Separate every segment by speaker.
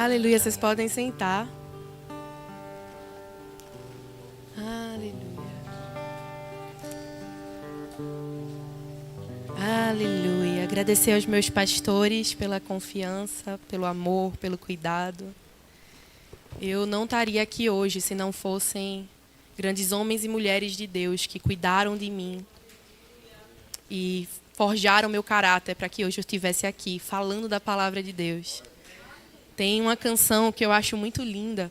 Speaker 1: Aleluia, vocês podem sentar. Aleluia. Aleluia. Agradecer aos meus pastores pela confiança, pelo amor, pelo cuidado. Eu não estaria aqui hoje se não fossem grandes homens e mulheres de Deus que cuidaram de mim e forjaram meu caráter para que hoje eu estivesse aqui falando da palavra de Deus. Tem uma canção que eu acho muito linda,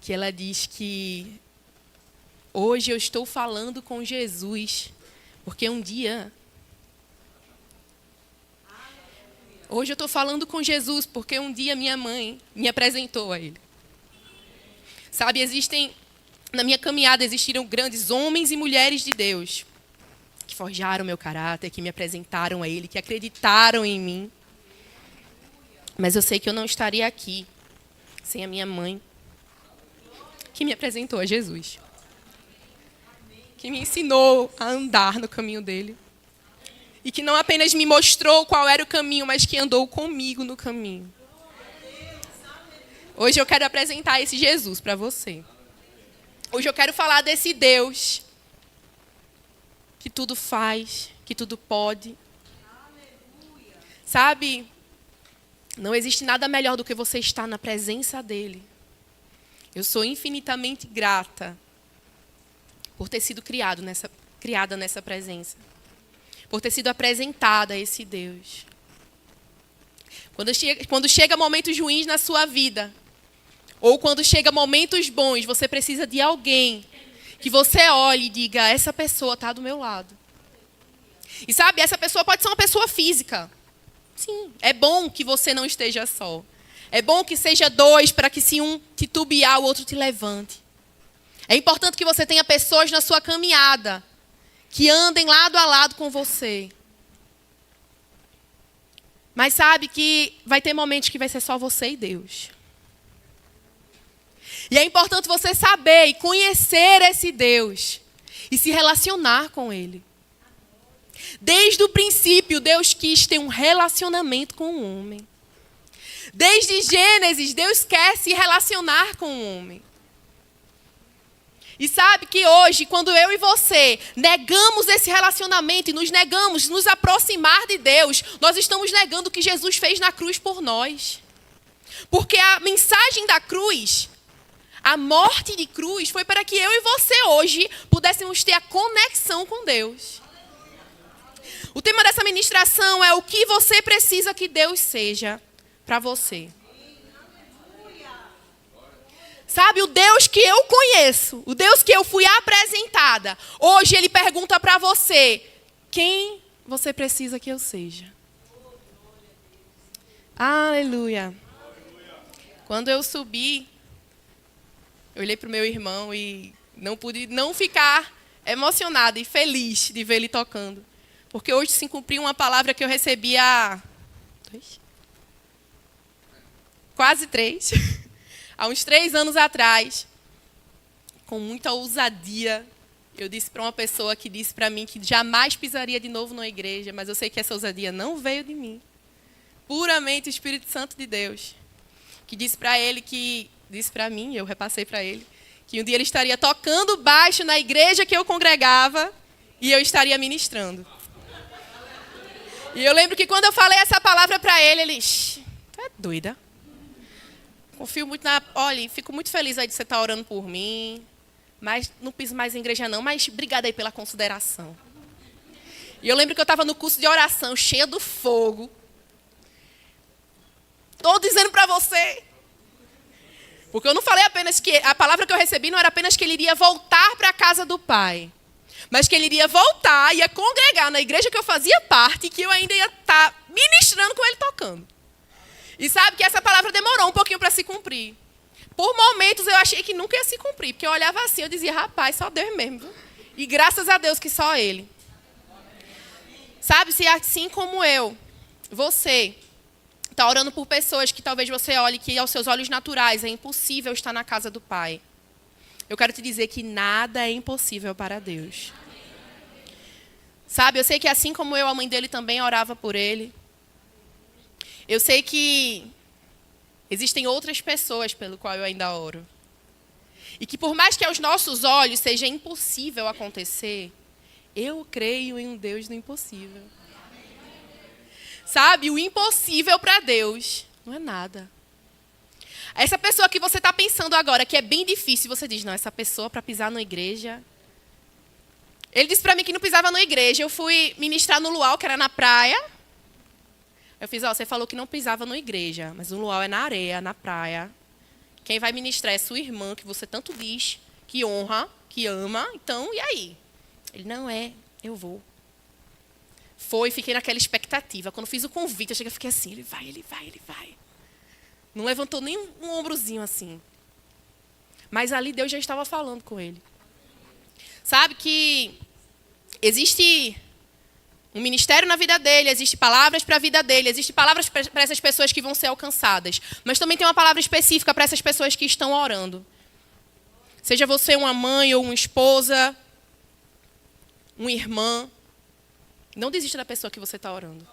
Speaker 1: que ela diz que hoje eu estou falando com Jesus, porque um dia... Hoje eu estou falando com Jesus, porque um dia minha mãe me apresentou a Ele. Sabe, na minha caminhada existiram grandes homens e mulheres de Deus, que forjaram meu caráter, que me apresentaram a Ele, que acreditaram em mim. Mas eu sei que eu não estaria aqui sem a minha mãe, que me apresentou a Jesus, que me ensinou a andar no caminho dele. E que não apenas me mostrou qual era o caminho, mas que andou comigo no caminho. Hoje eu quero apresentar esse Jesus para você. Hoje eu quero falar desse Deus que tudo faz, que tudo pode. Sabe, não existe nada melhor do que você estar na presença dele. Eu sou infinitamente grata por ter sido criada nessa presença. Por ter sido apresentada a esse Deus. Quando chega momentos ruins na sua vida, ou quando chega momentos bons, você precisa de alguém que você olhe e diga, essa pessoa está do meu lado. E sabe, essa pessoa pode ser uma pessoa física. Sim, é bom que você não esteja só. É bom que seja dois, para que se um titubear, o outro te levante. É importante que você tenha pessoas na sua caminhada que andem lado a lado com você. Mas sabe que vai ter momentos que vai ser só você e Deus. E é importante você saber e conhecer esse Deus e se relacionar com Ele. Desde o princípio, Deus quis ter um relacionamento com o homem. Desde Gênesis, Deus quer se relacionar com o homem. E sabe que hoje, quando eu e você negamos esse relacionamento e nos negamos nos aproximar de Deus, nós estamos negando o que Jesus fez na cruz por nós. Porque a mensagem da cruz, a morte de cruz, foi para que eu e você hoje pudéssemos ter a conexão com Deus. O tema dessa ministração é o que você precisa que Deus seja para você. Sabe, o Deus que eu conheço, o Deus que eu fui apresentada, hoje Ele pergunta para você, quem você precisa que eu seja? Aleluia. Quando eu subi, eu olhei para o meu irmão e não pude não ficar emocionada e feliz de ver ele tocando. Porque hoje se cumpriu uma palavra que eu recebi há quase 3. Há uns 3 anos atrás, com muita ousadia, eu disse para uma pessoa que disse para mim que jamais pisaria de novo numa igreja, mas eu sei que essa ousadia não veio de mim. Puramente o Espírito Santo de Deus. Que disse para mim, eu repassei para ele, que um dia ele estaria tocando baixo na igreja que eu congregava e eu estaria ministrando. E eu lembro que quando eu falei essa palavra para ele, ele, tu é doida? Confio muito olha, fico muito feliz aí de você estar orando por mim, mas não piso mais em igreja não, mas obrigada aí pela consideração. E eu lembro que eu estava no curso de oração, cheia do fogo. Estou dizendo para você. Porque eu não falei apenas que, a palavra que eu recebi não era apenas que ele iria voltar para a casa do Pai, mas que ele iria voltar, ia congregar na igreja que eu fazia parte e que eu ainda ia estar ministrando com ele tocando. E sabe que essa palavra demorou um pouquinho para se cumprir. Por momentos eu achei que nunca ia se cumprir, porque eu olhava assim, eu dizia, rapaz, só Deus mesmo. Viu? E graças a Deus que só Ele. Sabe, se assim como eu, você está orando por pessoas que talvez você olhe que aos seus olhos naturais é impossível estar na casa do Pai. Eu quero te dizer que nada é impossível para Deus. Sabe, eu sei que assim como eu, a mãe dele também orava por ele. Eu sei que existem outras pessoas pelo qual eu ainda oro. E que por mais que aos nossos olhos seja impossível acontecer, eu creio em um Deus do impossível. Sabe, o impossível para Deus não é nada. Essa pessoa que você está pensando agora, que é bem difícil, você diz, não, essa pessoa para pisar na igreja... Ele disse para mim que não pisava na igreja. Eu fui ministrar no luau, que era na praia. Eu fiz, você falou que não pisava na igreja, mas o luau é na areia, na praia. Quem vai ministrar é sua irmã, que você tanto diz, que honra, que ama. Então, e aí? Ele, não eu vou. Foi, fiquei naquela expectativa. Quando fiz o convite, eu fiquei assim, ele vai. Não levantou nem um ombrozinho assim. Mas ali Deus já estava falando com ele. Sabe que existe um ministério na vida dele, existe palavras para a vida dele, existe palavras para essas pessoas que vão ser alcançadas. Mas também tem uma palavra específica para essas pessoas que estão orando. Seja você uma mãe ou uma esposa, uma irmã, não desista da pessoa que você está orando.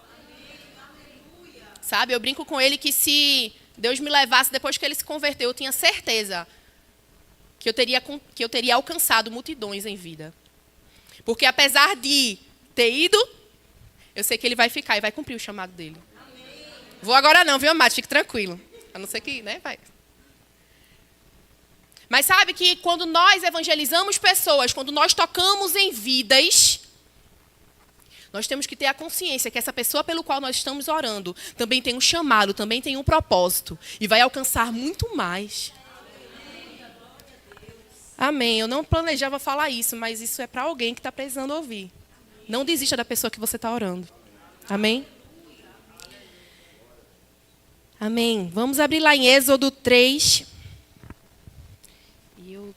Speaker 1: Sabe, eu brinco com ele que se Deus me levasse depois que ele se converteu, eu tinha certeza que eu teria alcançado multidões em vida. Porque apesar de ter ido, eu sei que ele vai ficar e vai cumprir o chamado dele. Amém. Vou agora não, viu, amado? Fique tranquilo. A não ser que, né, vai. Mas sabe que quando nós evangelizamos pessoas, quando nós tocamos em vidas, nós temos que ter a consciência que essa pessoa pelo qual nós estamos orando também tem um chamado, também tem um propósito e vai alcançar muito mais. Amém. Eu não planejava falar isso, mas isso é para alguém que está precisando ouvir. Não desista da pessoa que você está orando. Amém? Amém. Vamos abrir lá em Êxodo 3. E eu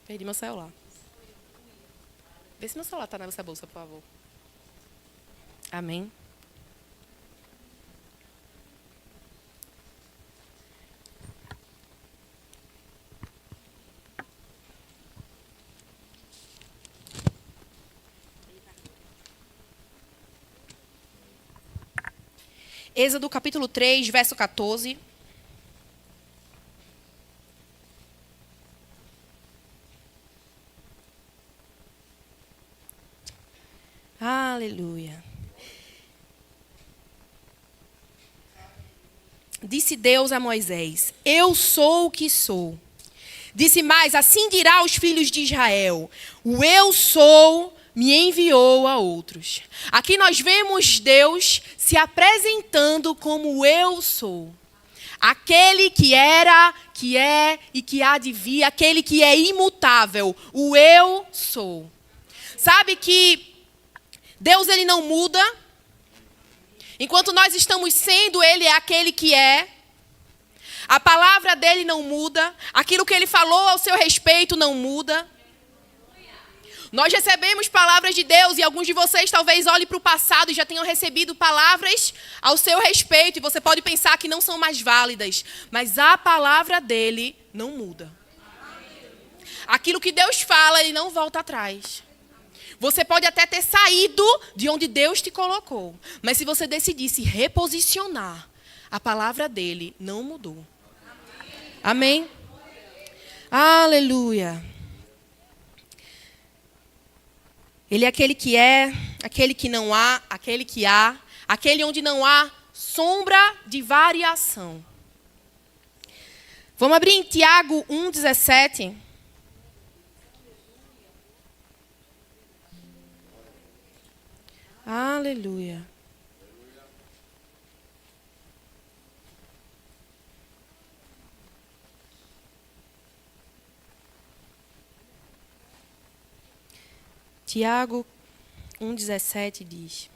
Speaker 1: perdi meu celular. Vê se meu celular está nessa bolsa, por favor. Amém. Êxodo capítulo 3, verso 14. Aleluia. Disse Deus a Moisés, eu sou o que sou. Disse mais, assim dirá aos filhos de Israel, o eu sou me enviou a outros. Aqui nós vemos Deus se apresentando como eu sou. Aquele que era, que é e que há de vir, aquele que é imutável, o eu sou. Sabe que Deus ele não muda. Enquanto nós estamos sendo, ele é aquele que é. A palavra dele não muda. Aquilo que ele falou ao seu respeito não muda. Nós recebemos palavras de Deus e alguns de vocês talvez olhem para o passado e já tenham recebido palavras ao seu respeito. E você pode pensar que não são mais válidas. Mas a palavra dele não muda. Aquilo que Deus fala, ele não volta atrás. Você pode até ter saído de onde Deus te colocou. Mas se você decidir se reposicionar, a palavra dele não mudou. Amém? Aleluia. Ele é aquele que é, aquele que não há, aquele que há, aquele onde não há sombra de variação. Vamos abrir em Tiago 1,17. Aleluia. Tiago 1,17 diz: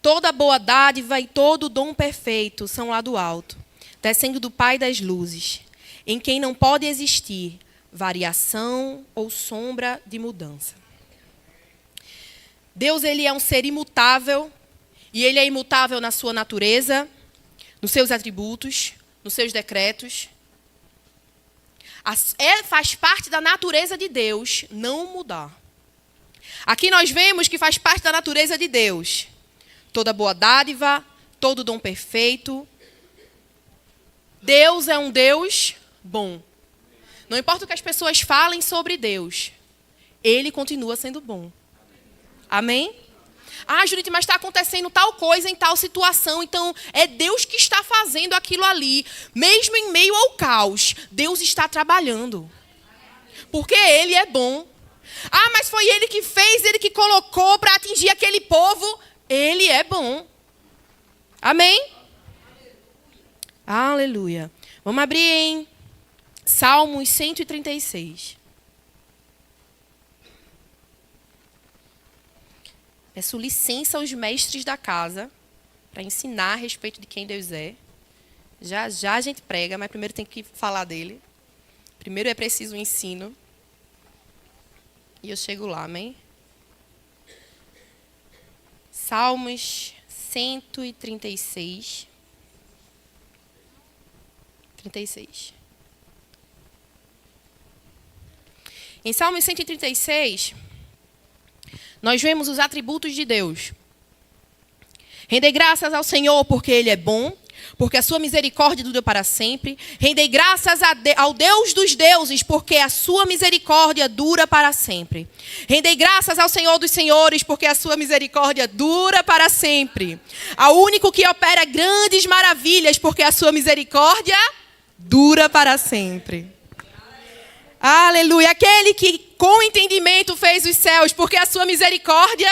Speaker 1: toda boa dádiva e todo dom perfeito são lá do alto, descendo do Pai das luzes, em quem não pode existir variação ou sombra de mudança. Deus ele é um ser imutável, e ele é imutável na sua natureza, nos seus atributos, nos seus decretos. Faz parte da natureza de Deus não mudar. Aqui nós vemos que faz parte da natureza de Deus toda boa dádiva, todo dom perfeito. Deus é um Deus bom. Não importa o que as pessoas falem sobre Deus, Ele continua sendo bom. Amém? Ah, Judite, mas está acontecendo tal coisa em tal situação, então é Deus que está fazendo aquilo ali. Mesmo em meio ao caos, Deus está trabalhando. Porque Ele é bom. Ah, mas foi Ele que fez, Ele que colocou para atingir aquele povo. Ele é bom. Amém? Aleluia. Vamos abrir em Salmos 136. Peço licença aos mestres da casa para ensinar a respeito de quem Deus é. Já já a gente prega, mas primeiro tem que falar dele. Primeiro é preciso o ensino. E eu chego lá, amém? Salmos 136. 36. Em Salmos 136, nós vemos os atributos de Deus. Rendei graças ao Senhor porque Ele é bom, porque a sua misericórdia dura para sempre. Rendei graças ao Deus dos deuses, porque a sua misericórdia dura para sempre. Rendei graças ao Senhor dos senhores, porque a sua misericórdia dura para sempre. Ao único que opera grandes maravilhas, porque a sua misericórdia dura para sempre. Aleluia. Aquele que com entendimento fez os céus, porque a sua misericórdia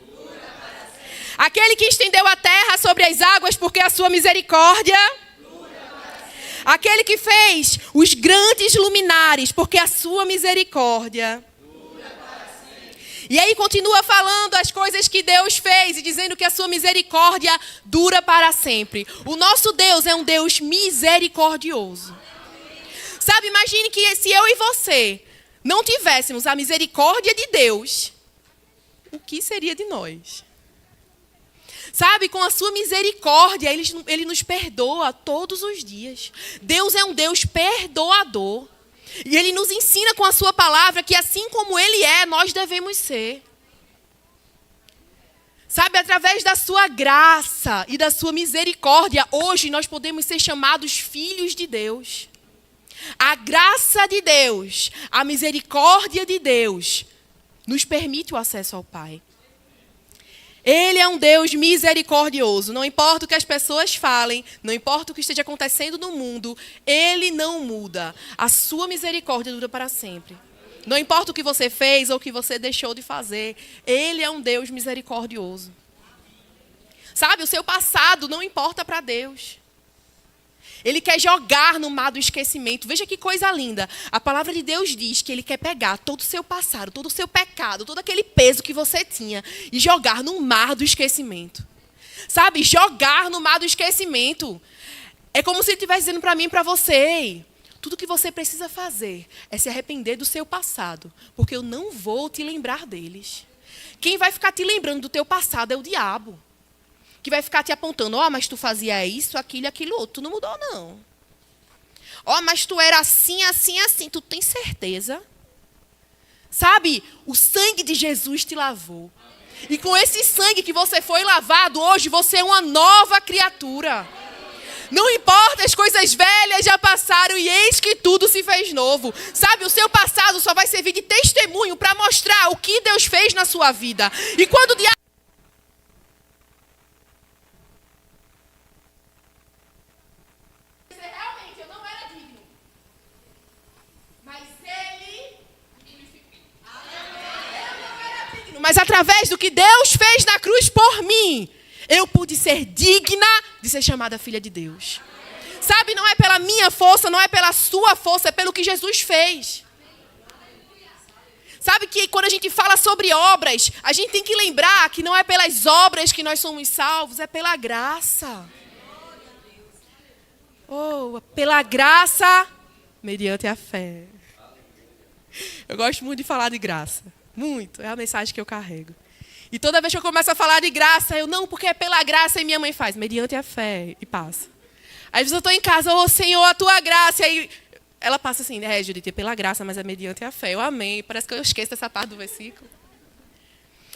Speaker 1: dura para sempre. Aquele que estendeu a terra sobre as águas, porque a sua misericórdia dura para sempre. Aquele que fez os grandes luminares, porque a sua misericórdia dura para sempre. E aí continua falando as coisas que Deus fez e dizendo que a sua misericórdia dura para sempre. O nosso Deus é um Deus misericordioso. Sabe, imagine que se eu e você não tivéssemos a misericórdia de Deus, o que seria de nós? Sabe, com a sua misericórdia, Ele nos perdoa todos os dias. Deus é um Deus perdoador. E Ele nos ensina com a sua palavra que assim como Ele é, nós devemos ser. Sabe, através da sua graça e da sua misericórdia, hoje nós podemos ser chamados filhos de Deus. A graça de Deus, a misericórdia de Deus, nos permite o acesso ao Pai. Ele é um Deus misericordioso. Não importa o que as pessoas falem, não importa o que esteja acontecendo no mundo, Ele não muda. A sua misericórdia dura para sempre. Não importa o que você fez ou o que você deixou de fazer, Ele é um Deus misericordioso. Sabe, o seu passado não importa para Deus. Ele quer jogar no mar do esquecimento. Veja que coisa linda. A palavra de Deus diz que Ele quer pegar todo o seu passado, todo o seu pecado, todo aquele peso que você tinha e jogar no mar do esquecimento. Sabe, jogar no mar do esquecimento. É como se Ele estivesse dizendo para mim e para você: tudo que você precisa fazer é se arrepender do seu passado, porque eu não vou te lembrar deles. Quem vai ficar te lembrando do teu passado é o diabo. Que vai ficar te apontando: ó, mas tu fazia isso, aquilo e aquilo outro. Tu não mudou, não. Ó, mas tu era assim, assim, assim. Tu tem certeza? Sabe, o sangue de Jesus te lavou. E com esse sangue que você foi lavado, hoje você é uma nova criatura. Não importa, as coisas velhas já passaram e eis que tudo se fez novo. Sabe, o seu passado só vai servir de testemunho para mostrar o que Deus fez na sua vida. E quando o diabo... Mas através do que Deus fez na cruz por mim, eu pude ser digna de ser chamada filha de Deus. Sabe, não é pela minha força, não é pela sua força, é pelo que Jesus fez. Sabe que quando a gente fala sobre obras, a gente tem que lembrar que não é pelas obras que nós somos salvos, é pela graça. Oh, pela graça, mediante a fé. Eu gosto muito de falar de graça. Muito, é a mensagem que eu carrego. E toda vez que eu começo a falar de graça, eu não, porque é pela graça, e minha mãe faz, mediante a fé, e passa. Às vezes eu estou em casa: ô Senhor, a tua graça, e aí ela passa assim: Judite, é pela graça, mas é mediante a fé. Eu amei, parece que eu esqueço essa parte do versículo.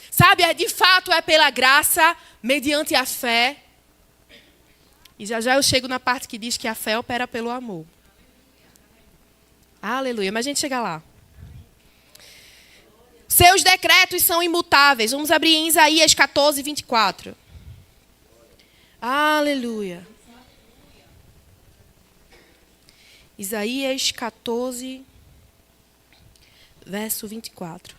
Speaker 1: Sabe, de fato é pela graça, mediante a fé. E já já eu chego na parte que diz que a fé opera pelo amor. Aleluia. Mas a gente chega lá. Seus decretos são imutáveis. Vamos abrir em Isaías 14, 24. Aleluia. Isaías 14, verso 24.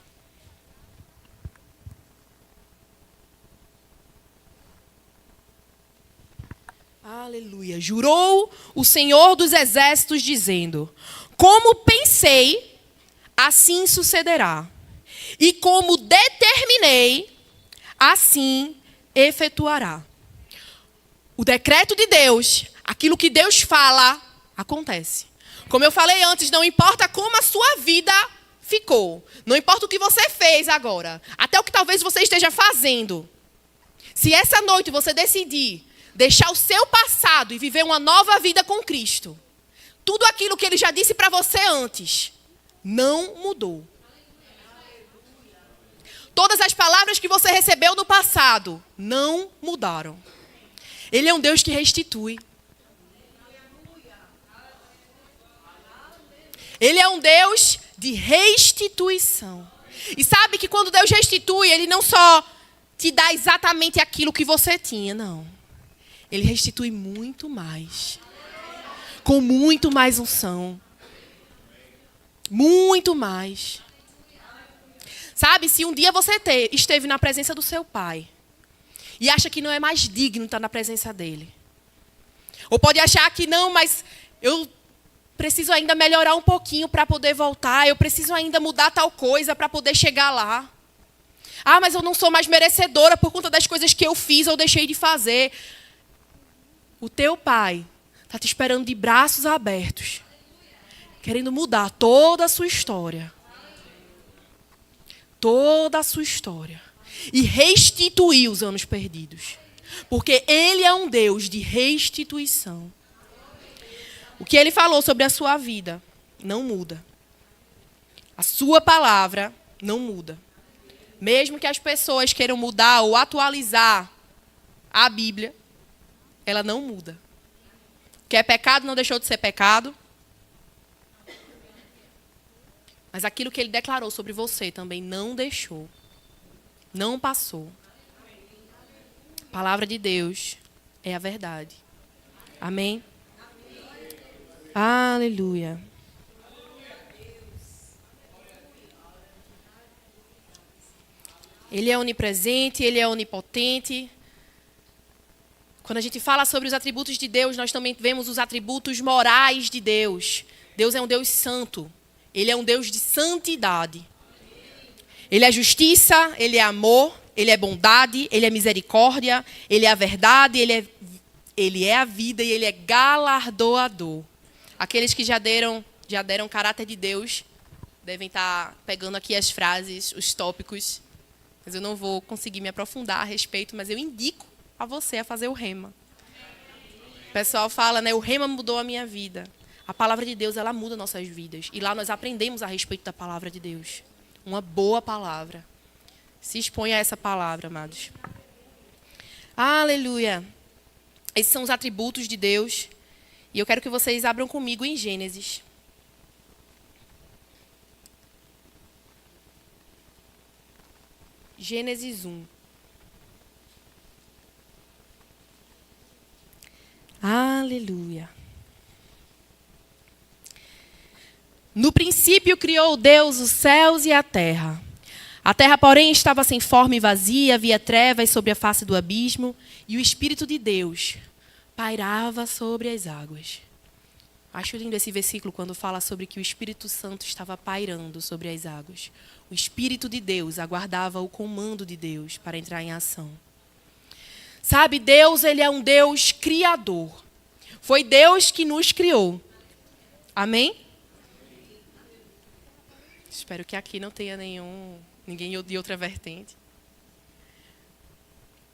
Speaker 1: Aleluia. Jurou o Senhor dos Exércitos, dizendo: como pensei, assim sucederá. E como determinei, assim efetuará. O decreto de Deus, aquilo que Deus fala, acontece. Como eu falei antes, não importa como a sua vida ficou. Não importa o que você fez agora. Até o que talvez você esteja fazendo. Se essa noite você decidir deixar o seu passado e viver uma nova vida com Cristo, tudo aquilo que Ele já disse para você antes, não mudou. Todas as palavras que você recebeu no passado, não mudaram. Ele é um Deus que restitui. Ele é um Deus de restituição. E sabe que quando Deus restitui, Ele não só te dá exatamente aquilo que você tinha, não. Ele restitui muito mais. Com muito mais unção. Muito mais. Sabe, se um dia você esteve na presença do seu pai e acha que não é mais digno estar na presença dele. Ou pode achar que não, mas eu preciso ainda melhorar um pouquinho para poder voltar. Eu preciso ainda mudar tal coisa para poder chegar lá. Ah, mas eu não sou mais merecedora por conta das coisas que eu fiz ou deixei de fazer. O teu pai está te esperando de braços abertos, querendo mudar toda a sua história. Toda a sua história. E restituir os anos perdidos. Porque Ele é um Deus de restituição. O que Ele falou sobre a sua vida não muda. A sua palavra não muda. Mesmo que as pessoas queiram mudar ou atualizar a Bíblia, ela não muda. O que é pecado não deixou de ser pecado. Mas aquilo que Ele declarou sobre você também não deixou. Não passou. A palavra de Deus é a verdade. Amém? Aleluia. Ele é onipresente, Ele é onipotente. Quando a gente fala sobre os atributos de Deus, nós também vemos os atributos morais de Deus. Deus é um Deus santo. Ele é um Deus de santidade. Ele é justiça, Ele é amor, Ele é bondade, Ele é misericórdia, Ele é a verdade, Ele é a vida e Ele é galardoador. Aqueles que já deram caráter de Deus devem estar pegando aqui as frases, os tópicos. Mas eu não vou conseguir me aprofundar a respeito, mas eu indico a você a fazer o rema. O pessoal fala, né? O rema mudou a minha vida. A palavra de Deus, ela muda nossas vidas. E lá nós aprendemos a respeito da palavra de Deus. Uma boa palavra. Se exponha a essa palavra, amados. Aleluia. Esses são os atributos de Deus. E eu quero que vocês abram comigo em Gênesis. Gênesis 1. Aleluia. No princípio criou Deus os céus e a terra. A terra, porém, estava sem forma e vazia, havia trevas sobre a face do abismo, e o Espírito de Deus pairava sobre as águas. Acho lindo esse versículo quando fala sobre que o Espírito Santo estava pairando sobre as águas. O Espírito de Deus aguardava o comando de Deus para entrar em ação. Sabe, Deus, Ele é um Deus criador. Foi Deus que nos criou. Amém? Espero que aqui não tenha ninguém de outra vertente.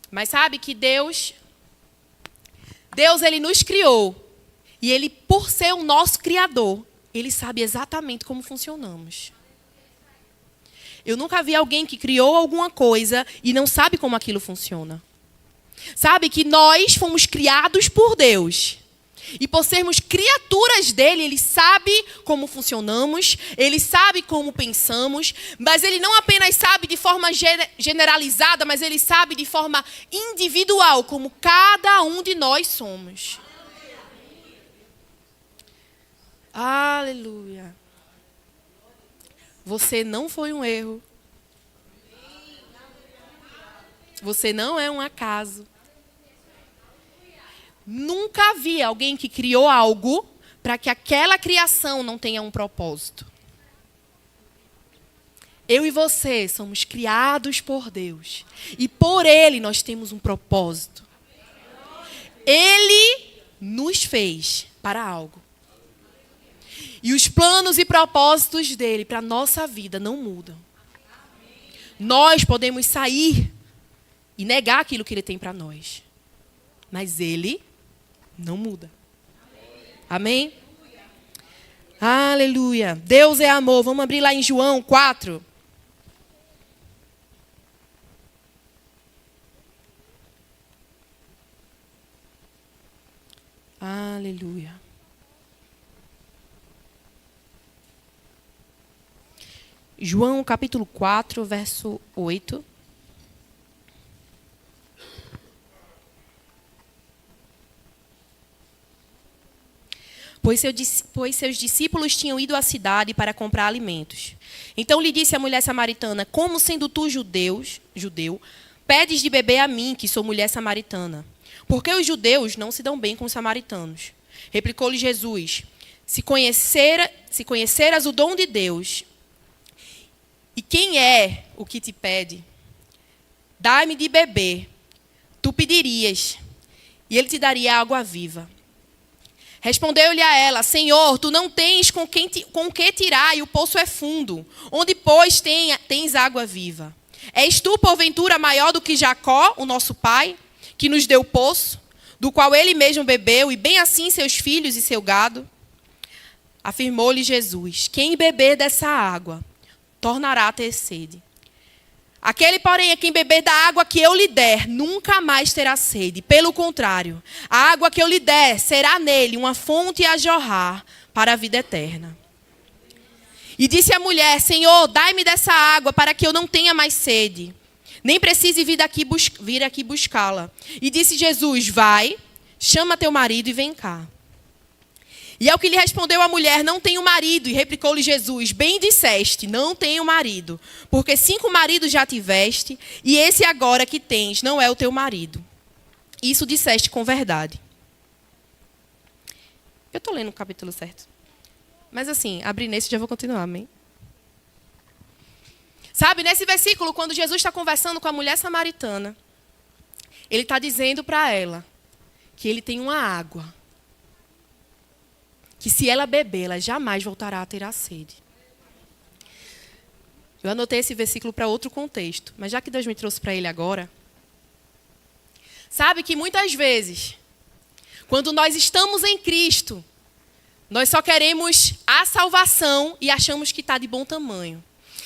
Speaker 1: Mas sabe que Deus, Ele nos criou. E Ele, por ser o nosso Criador, Ele sabe exatamente como funcionamos. Eu nunca vi alguém que criou alguma coisa e não sabe como aquilo funciona. Sabe que nós fomos criados por Deus. E por sermos criaturas dele, ele sabe como funcionamos, ele sabe como pensamos, mas ele não apenas sabe de forma generalizada, mas ele sabe de forma individual, como cada um de nós somos. Aleluia. Você não foi um erro. Você não é um acaso. Nunca vi alguém que criou algo para que aquela criação não tenha um propósito. Eu e você somos criados por Deus. E por Ele nós temos um propósito. Ele nos fez para algo. E os planos e propósitos dele para a nossa vida não mudam. Nós podemos sair e negar aquilo que ele tem para nós. Mas ele não muda. Amém? Aleluia. Deus é amor. Vamos abrir lá em João 4. Aleluia. João capítulo 4, verso 8. Pois seus discípulos tinham ido à cidade para comprar alimentos. Então lhe disse a mulher samaritana: como sendo tu judeu, pedes de beber a mim, que sou mulher samaritana? Porque os judeus não se dão bem com os samaritanos. Replicou-lhe Jesus: se conheceras o dom de Deus, e quem é o que te pede, dá-me de beber, tu pedirias, e ele te daria água viva. Respondeu-lhe a ela: Senhor, tu não tens com que tirar, e o poço é fundo. Onde, pois, tens água viva? És tu, porventura, maior do que Jacó, o nosso pai, que nos deu o poço, do qual ele mesmo bebeu, e bem assim seus filhos e seu gado? Afirmou-lhe Jesus: quem beber dessa água, tornará a ter sede. Aquele, porém, a quem beber da água que eu lhe der, nunca mais terá sede. Pelo contrário, a água que eu lhe der será nele uma fonte a jorrar para a vida eterna. E disse a mulher: Senhor, dai-me dessa água para que eu não tenha mais sede, nem precise vir aqui buscá-la. E disse Jesus: vai, chama teu marido e vem cá. E ao que lhe respondeu a mulher: não tenho marido. E replicou-lhe Jesus: bem disseste, não tenho marido, porque 5 maridos já tiveste, e esse agora que tens não é o teu marido. Isso disseste com verdade. Eu estou lendo o capítulo certo. Mas assim, abri nesse e já vou continuar, amém? Sabe, nesse versículo, quando Jesus está conversando com a mulher samaritana, ele está dizendo para ela que ele tem uma água, que se ela beber, ela jamais voltará a ter a sede. Eu anotei esse versículo para outro contexto, mas já que Deus me trouxe para ele agora, sabe que muitas vezes, quando nós estamos em Cristo, nós só queremos a salvação e achamos que está de bom tamanho.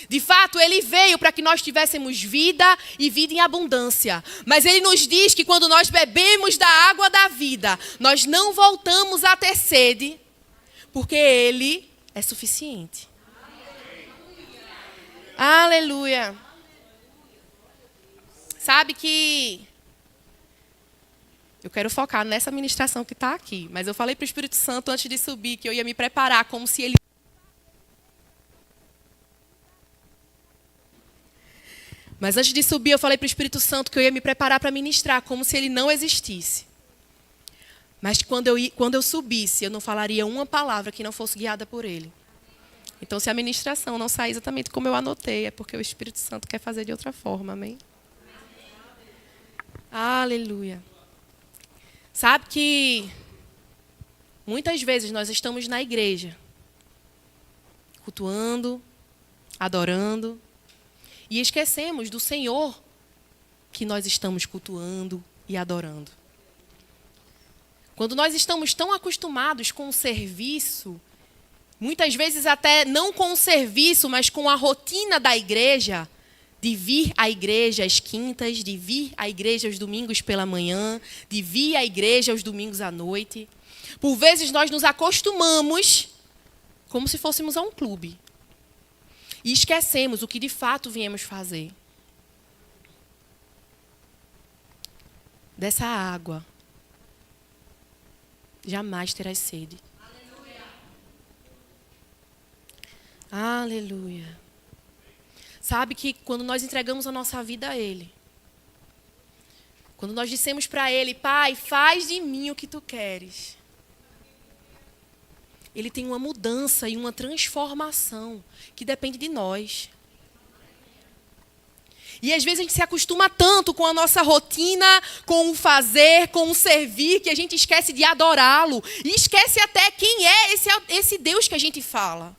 Speaker 1: De fato, ele veio para que nós tivéssemos vida e vida em abundância. Mas ele nos diz que quando nós bebemos da água da vida, nós não voltamos a ter sede, porque ele é suficiente. Aleluia. Sabe que eu quero focar nessa ministração que está aqui. Mas eu falei para o Espírito Santo antes de subir que eu ia me preparar como se ele... Mas antes de subir eu falei para o Espírito Santo que eu ia me preparar para ministrar como se ele não existisse. Mas quando eu subisse, eu não falaria uma palavra que não fosse guiada por ele. Então, se a ministração não sair exatamente como eu anotei, é porque o Espírito Santo quer fazer de outra forma, amém? Aleluia. Sabe que muitas vezes nós estamos na igreja, cultuando, adorando, e esquecemos do Senhor que nós estamos cultuando e adorando. Quando nós estamos tão acostumados com o serviço, muitas vezes até não com o serviço, mas com a rotina da igreja, de vir à igreja às quintas, de vir à igreja aos domingos pela manhã, de vir à igreja aos domingos à noite. Por vezes nós nos acostumamos como se fôssemos a um clube. E esquecemos o que de fato viemos fazer. Dessa água, jamais terás sede. Aleluia. Aleluia. Sabe que quando nós entregamos a nossa vida a Ele, quando nós dissemos para Ele, Pai, faz de mim o que Tu queres, Ele tem uma mudança e uma transformação que depende de nós. E às vezes a gente se acostuma tanto com a nossa rotina, com o fazer, com o servir, que a gente esquece de adorá-lo. E esquece até quem é esse Deus que a gente fala.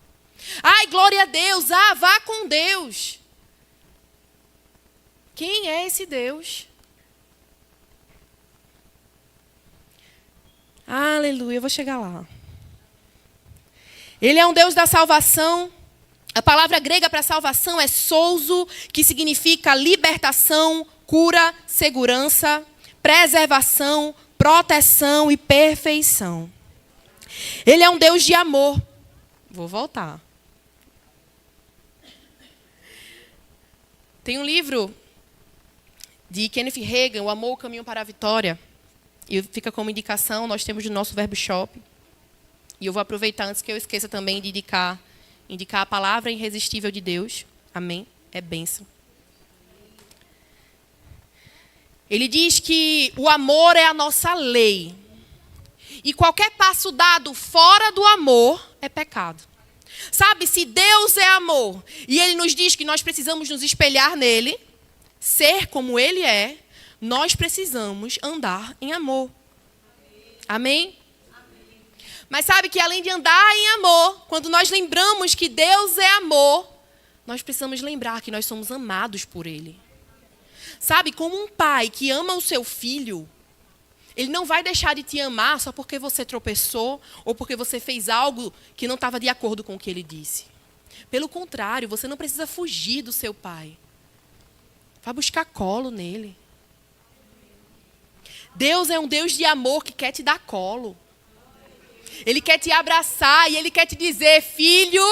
Speaker 1: Ai, glória a Deus, vá com Deus. Quem é esse Deus? Aleluia, eu vou chegar lá. Ele é um Deus da salvação. A palavra grega para salvação é souzo, que significa libertação, cura, segurança, preservação, proteção e perfeição. Ele é um Deus de amor. Vou voltar. Tem um livro de Kenneth Hagin, O Amor, o Caminho para a Vitória. E fica como indicação, nós temos no nosso Verbo Shop. E eu vou aproveitar antes que eu esqueça também de indicar a palavra irresistível de Deus. Amém? É bênção. Ele diz que o amor é a nossa lei. E qualquer passo dado fora do amor é pecado. Sabe, se Deus é amor e Ele nos diz que nós precisamos nos espelhar nele, ser como Ele é, nós precisamos andar em amor. Amém? Mas sabe que além de andar em amor, quando nós lembramos que Deus é amor, nós precisamos lembrar que nós somos amados por Ele. Sabe, como um pai que ama o seu filho, ele não vai deixar de te amar só porque você tropeçou ou porque você fez algo que não estava de acordo com o que ele disse. Pelo contrário, você não precisa fugir do seu pai. Vai buscar colo nele. Deus é um Deus de amor que quer te dar colo. Ele quer te abraçar e Ele quer te dizer, filho,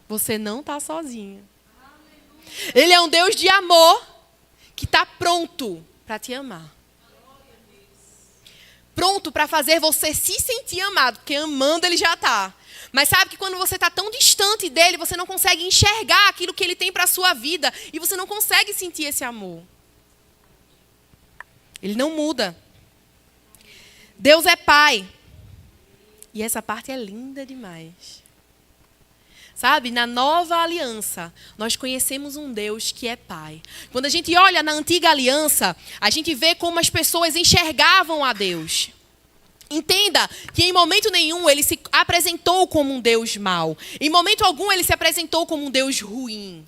Speaker 1: você não está sozinho. Ele é um Deus de amor que está pronto para te amar. Pronto para fazer você se sentir amado, porque amando Ele já está. Mas sabe que quando você está tão distante dEle, você não consegue enxergar aquilo que Ele tem para a sua vida e você não consegue sentir esse amor. Ele não muda. Deus é Pai. E essa parte é linda demais. Sabe, na nova aliança, nós conhecemos um Deus que é Pai. Quando a gente olha na antiga aliança, a gente vê como as pessoas enxergavam a Deus. Entenda que em momento nenhum ele se apresentou como um Deus mau. Em momento algum ele se apresentou como um Deus ruim.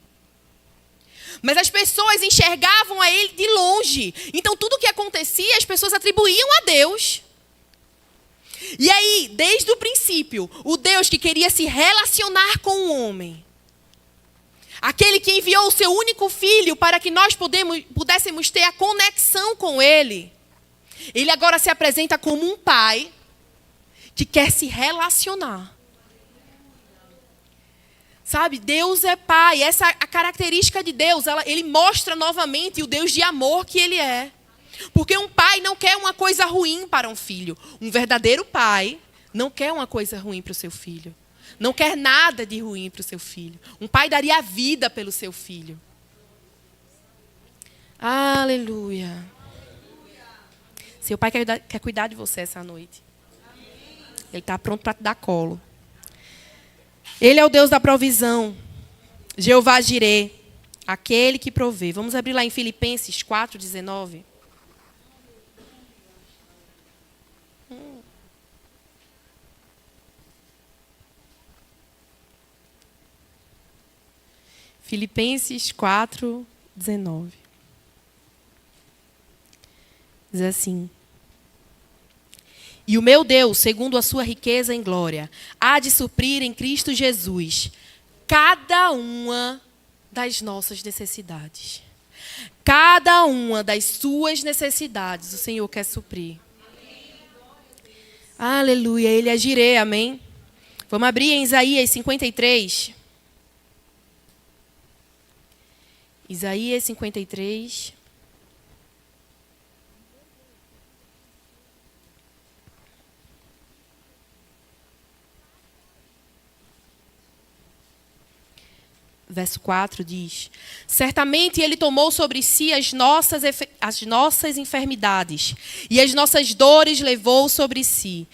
Speaker 1: Mas as pessoas enxergavam a ele de longe. Então tudo o que acontecia, as pessoas atribuíam a Deus. E aí, desde o princípio, o Deus que queria se relacionar com o homem, aquele que enviou o seu único filho para que nós pudéssemos ter a conexão com ele, ele agora se apresenta como um pai que quer se relacionar. Sabe, Deus é Pai. Essa é a característica de Deus. Ele mostra novamente o Deus de amor que Ele é. Porque um pai não quer uma coisa ruim para um filho. Um verdadeiro pai não quer uma coisa ruim para o seu filho. Não quer nada de ruim para o seu filho. Um pai daria a vida pelo seu filho. Aleluia. Seu pai quer cuidar de você essa noite. Ele está pronto para te dar colo. Ele é o Deus da provisão. Jeová Jirê, aquele que provê. Vamos abrir lá em Filipenses 4:19. Filipenses 4:19. Diz assim: E o meu Deus, segundo a sua riqueza em glória, há de suprir em Cristo Jesus cada uma das nossas necessidades. Cada uma das suas necessidades o Senhor quer suprir. Aleluia, Ele é Jireh, amém? Vamos abrir em Isaías 53. Isaías 53. Verso 4 diz: certamente Ele tomou sobre si as nossas enfermidades, e as nossas dores levou sobre si.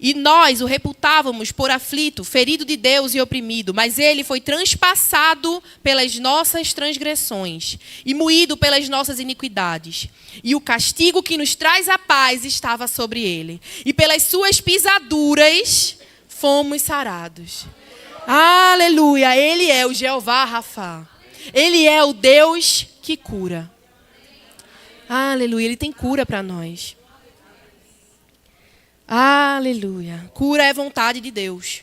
Speaker 1: E nós o reputávamos por aflito, ferido de Deus e oprimido, mas Ele foi transpassado pelas nossas transgressões e moído pelas nossas iniquidades. E o castigo que nos traz a paz estava sobre Ele, e pelas suas pisaduras fomos sarados. Aleluia, Ele é o Jeová Rafa. Ele é o Deus que cura. Aleluia, Ele tem cura para nós. Aleluia, cura é vontade de Deus.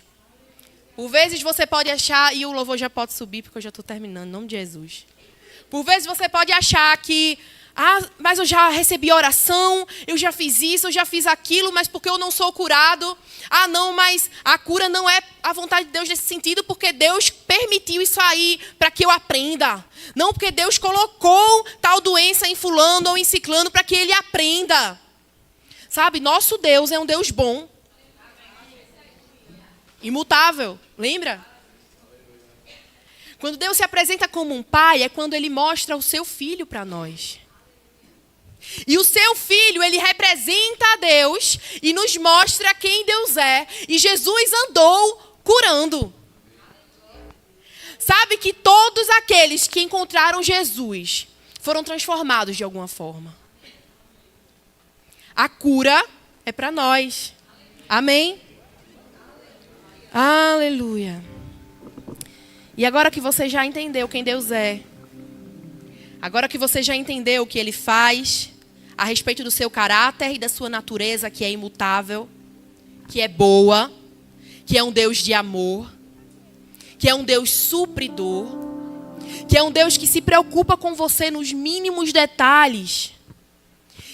Speaker 1: Por vezes você pode achar, e o louvor já pode subir porque eu já estou terminando, em nome de Jesus. Por vezes você pode achar que, mas eu já recebi oração, eu já fiz isso, eu já fiz aquilo, mas porque eu não sou curado. Não, mas a cura não é a vontade de Deus nesse sentido, porque Deus permitiu isso aí para que eu aprenda. Não, porque Deus colocou tal doença em fulano ou em ciclano para que ele aprenda. Sabe, nosso Deus é um Deus bom. Imutável, lembra? Quando Deus se apresenta como um pai, é quando Ele mostra o seu filho para nós. E o seu filho, ele representa a Deus e nos mostra quem Deus é. E Jesus andou curando. Sabe que todos aqueles que encontraram Jesus foram transformados de alguma forma. A cura é para nós. Amém? Aleluia. E agora que você já entendeu quem Deus é, agora que você já entendeu o que Ele faz, a respeito do seu caráter e da sua natureza, que é imutável, que é boa, que é um Deus de amor, que é um Deus supridor, que é um Deus que se preocupa com você nos mínimos detalhes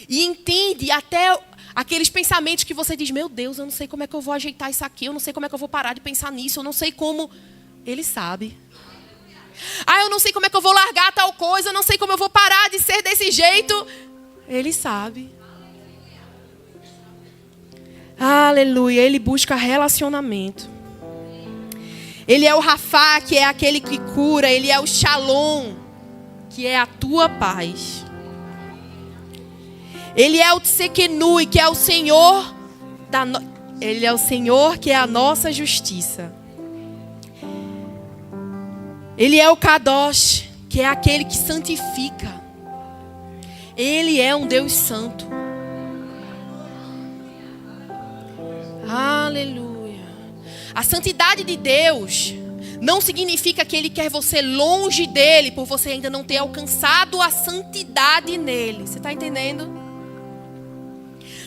Speaker 1: e entende até aqueles pensamentos que você diz: meu Deus, eu não sei como é que eu vou ajeitar isso aqui, eu não sei como é que eu vou parar de pensar nisso, eu não sei como. Ele sabe. Eu não sei como é que eu vou largar tal coisa, eu não sei como eu vou parar de ser desse jeito. Ele sabe. Aleluia. Ele busca relacionamento. Ele é o Rafa, que é aquele que cura. Ele é o Shalom, que é a tua paz. Ele é o Tsekenui, que é o Senhor Ele é o Senhor, que é a nossa justiça. Ele é o Kadosh, que é aquele que santifica. Ele é um Deus santo. Aleluia. A santidade de Deus não significa que Ele quer você longe dele, por você ainda não ter alcançado a santidade nele. Você está entendendo?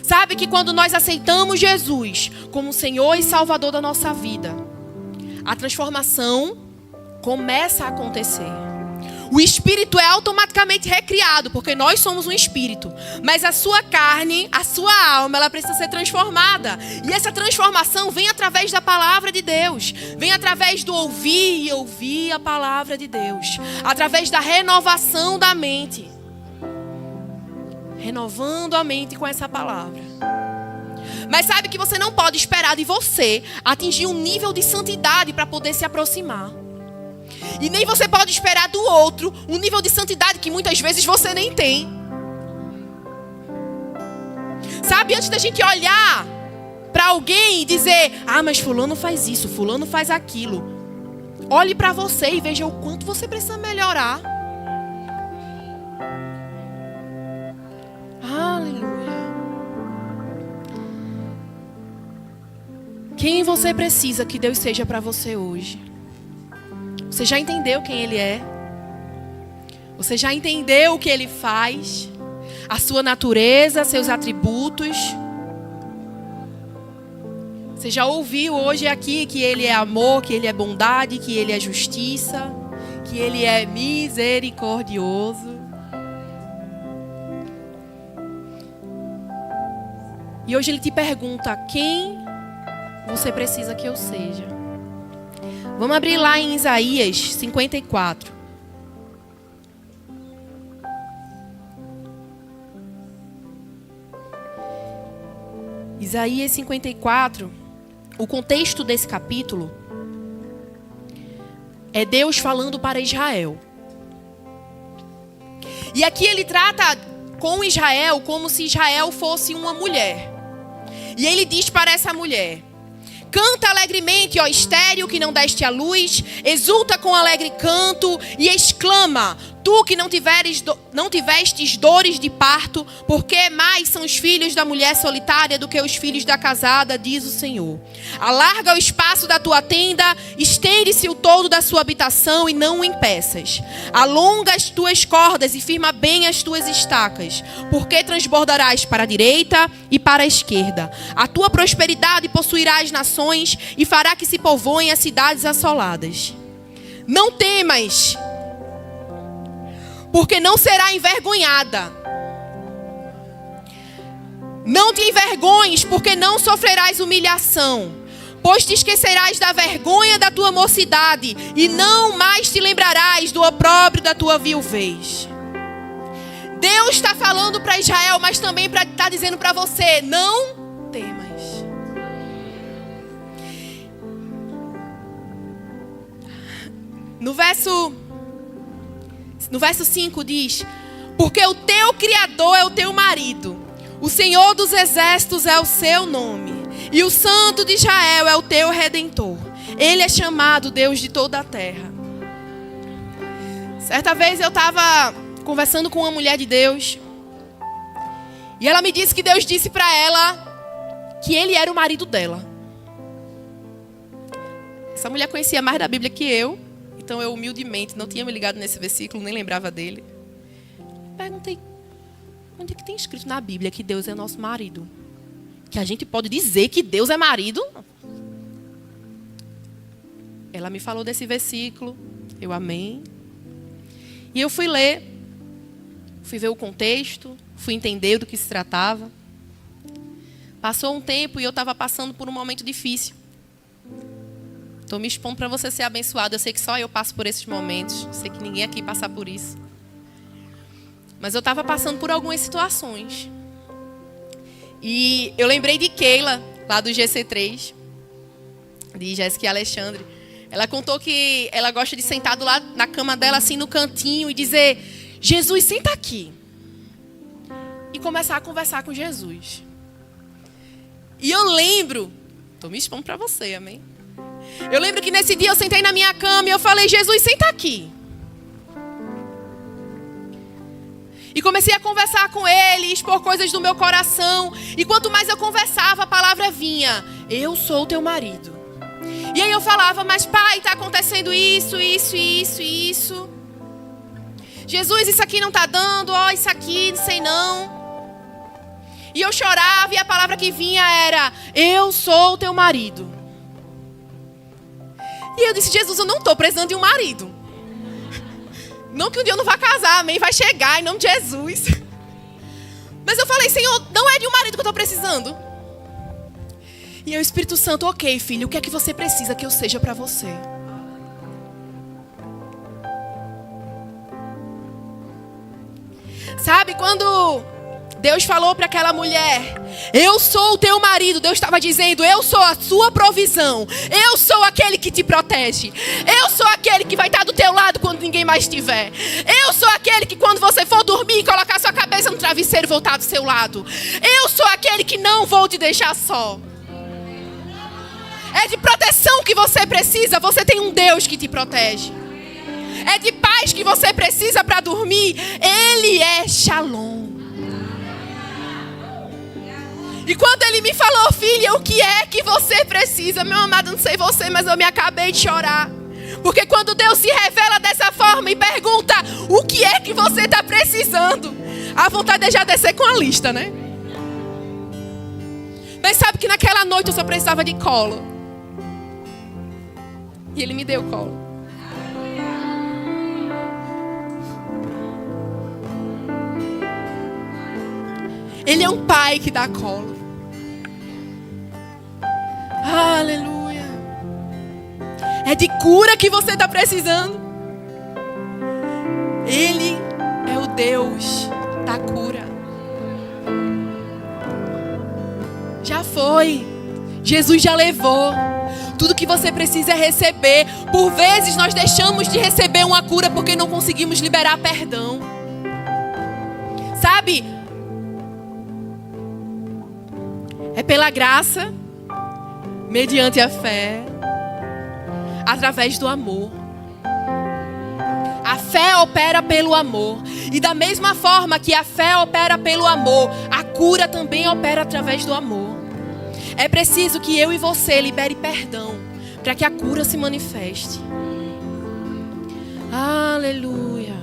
Speaker 1: Sabe que quando nós aceitamos Jesus como Senhor e Salvador da nossa vida, a transformação começa a acontecer. O espírito é automaticamente recriado, porque nós somos um espírito. Mas a sua carne, a sua alma, ela precisa ser transformada. E essa transformação vem através da palavra de Deus. Vem através do ouvir e ouvir a palavra de Deus. Através da renovação da mente. Renovando a mente com essa palavra. Mas sabe que você não pode esperar de você atingir um nível de santidade para poder se aproximar. E nem você pode esperar do outro um nível de santidade que muitas vezes você nem tem. Sabe, antes da gente olhar para alguém e dizer: mas fulano faz isso, fulano faz aquilo. Olhe para você e veja o quanto você precisa melhorar. Aleluia. Quem você precisa que Deus seja para você hoje? Você já entendeu quem Ele é? Você já entendeu o que Ele faz? A sua natureza, seus atributos? Você já ouviu hoje aqui que Ele é amor, que Ele é bondade, que Ele é justiça, que Ele é misericordioso. E hoje Ele te pergunta: quem você precisa que eu seja? Vamos abrir lá em Isaías 54. Isaías 54, o contexto desse capítulo é Deus falando para Israel. E aqui ele trata com Israel como se Israel fosse uma mulher. E ele diz para essa mulher: canta alegremente, ó estéril, que não deste à luz, exulta com alegre canto e exclama, tu que não tivestes dores de parto, porque mais são os filhos da mulher solitária do que os filhos da casada, diz o Senhor. Alarga o espaço da tua tenda, estende-se o todo da sua habitação e não o impeças. Alonga as tuas cordas e firma bem as tuas estacas, porque transbordarás para a direita e para a esquerda. A tua prosperidade possuirá as nações e fará que se povoem as cidades assoladas. Não temas, porque não será envergonhada. Não te envergonhes, porque não sofrerás humilhação. Pois te esquecerás da vergonha da tua mocidade, e não mais te lembrarás do opróbrio da tua viuvez. Deus está falando para Israel, mas também está dizendo para você: não temas. No verso 5 diz: porque o teu Criador é o teu marido, o Senhor dos exércitos é o seu nome, e o Santo de Israel é o teu Redentor. Ele é chamado Deus de toda a terra. Certa vez eu estava conversando com uma mulher de Deus, e ela me disse que Deus disse para ela que Ele era o marido dela. Essa mulher conhecia mais da Bíblia que eu, então eu humildemente não tinha me ligado nesse versículo, nem lembrava dele. Perguntei: onde é que tem escrito na Bíblia que Deus é nosso marido? Que a gente pode dizer que Deus é marido? Ela me falou desse versículo, eu amei. E eu fui ler, fui ver o contexto, fui entender do que se tratava. Passou um tempo e eu estava passando por um momento difícil. Estou me expondo para você ser abençoado. Eu sei que só eu passo por esses momentos. Eu sei que ninguém aqui passa por isso. Mas eu estava passando por algumas situações. E eu lembrei de Keila, lá do GC3, de Jéssica e Alexandre. Ela contou que ela gosta de sentar lá na cama dela, assim, no cantinho, e dizer: Jesus, senta aqui. E começar a conversar com Jesus. E eu lembro, estou me expondo para você, amém? Eu lembro que nesse dia eu sentei na minha cama e eu falei: Jesus, senta aqui. E comecei a conversar com ele, expor coisas do meu coração. E quanto mais eu conversava, a palavra vinha: eu sou o teu marido. E aí eu falava: mas pai, está acontecendo isso. Jesus, isso aqui não está dando, isso aqui, não sei não. E eu chorava e a palavra que vinha era: eu sou o teu marido. E eu disse: Jesus, eu não estou precisando de um marido. Não que um dia eu não vá casar, amém? Vai chegar em nome de Jesus. Mas eu falei: Senhor, não é de um marido que eu estou precisando. E aí o Espírito Santo: ok, filho, o que é que você precisa que eu seja para você? Sabe, quando Deus falou para aquela mulher: eu sou o teu marido, Deus estava dizendo: eu sou a sua provisão, eu sou aquele que te protege, eu sou aquele que vai estar do teu lado quando ninguém mais estiver, eu sou aquele que quando você for dormir, colocar sua cabeça no travesseiro e voltar do seu lado, eu sou aquele que não vou te deixar só. É de proteção que você precisa, você tem um Deus que te protege. É de paz que você precisa para dormir, Ele é Shalom. E quando ele me falou: filha, o que é que você precisa? Meu amado, não sei você, mas eu me acabei de chorar. Porque quando Deus se revela dessa forma e pergunta: o que é que você está precisando? A vontade é já descer com a lista, né? Mas sabe que naquela noite eu só precisava de colo. E Ele me deu colo. Ele é um pai que dá colo. Aleluia. É de cura que você está precisando. Ele é o Deus da cura. Já foi. Jesus já levou. Tudo que você precisa é receber. Por vezes nós deixamos de receber uma cura porque não conseguimos liberar perdão. Sabe? É pela graça, mediante a fé, através do amor. A fé opera pelo amor. E da mesma forma que a fé opera pelo amor, a cura também opera através do amor. É preciso que eu e você libere perdão para que a cura se manifeste. Aleluia.